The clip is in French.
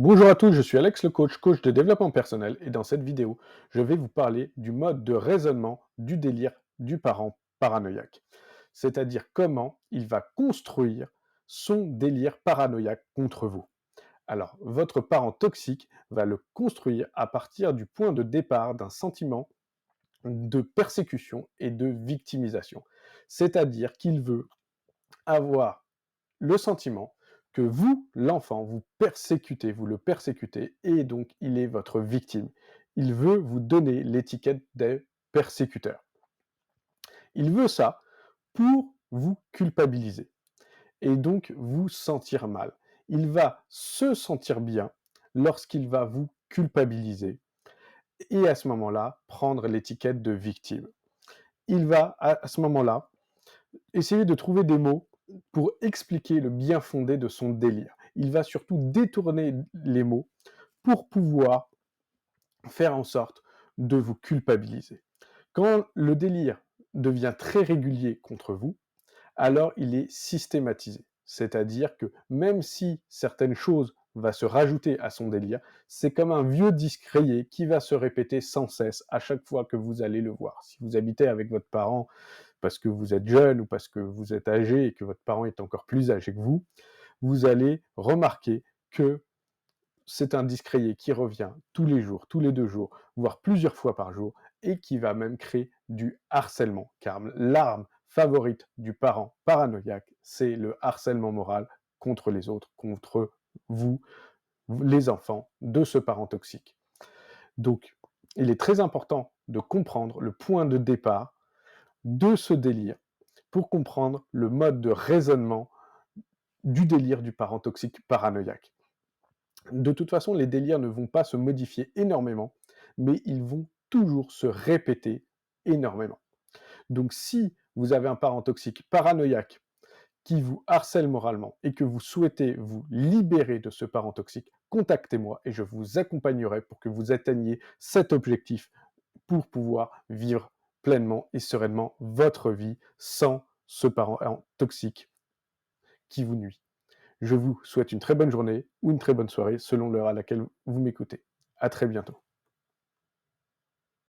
Bonjour à tous, je suis Alex le coach, coach de développement personnel et dans cette vidéo, je vais vous parler du mode de raisonnement du délire du parent paranoïaque. C'est-à-dire comment il va construire son délire paranoïaque contre vous. Alors, votre parent toxique va le construire à partir du point de départ d'un sentiment de persécution et de victimisation. C'est-à-dire qu'il veut avoir le sentiment que vous, l'enfant, vous le persécutez, et donc il est votre victime. Il veut vous donner l'étiquette des persécuteurs. Il veut ça pour vous culpabiliser et donc vous sentir mal. Il va se sentir bien lorsqu'il va vous culpabiliser et à ce moment-là, prendre l'étiquette de victime. Il va, à ce moment-là, essayer de trouver des mots pour expliquer le bien fondé de son délire. Il va surtout détourner les mots pour pouvoir faire en sorte de vous culpabiliser. Quand le délire devient très régulier contre vous, alors il est systématisé. C'est-à-dire que même si certaines choses vont se rajouter à son délire, c'est comme un vieux disque rayé qui va se répéter sans cesse à chaque fois que vous allez le voir. Si vous habitez avec votre parent parce que vous êtes jeune ou parce que vous êtes âgé et que votre parent est encore plus âgé que vous allez remarquer que c'est un disque rayé qui revient tous les jours, tous les 2 jours, voire plusieurs fois par jour et qui va même créer du harcèlement. Car l'arme favorite du parent paranoïaque, c'est le harcèlement moral contre les autres, contre vous, les enfants de ce parent toxique. Donc, il est très important de comprendre le point de départ de ce délire pour comprendre le mode de raisonnement du délire du parent toxique paranoïaque. De toute façon, les délires ne vont pas se modifier énormément, mais ils vont toujours se répéter énormément. Donc si vous avez un parent toxique paranoïaque qui vous harcèle moralement et que vous souhaitez vous libérer de ce parent toxique, contactez-moi et je vous accompagnerai pour que vous atteigniez cet objectif pour pouvoir vivre pleinement et sereinement votre vie sans ce parent toxique qui vous nuit. Je vous souhaite une très bonne journée ou une très bonne soirée selon l'heure à laquelle vous m'écoutez. À très bientôt.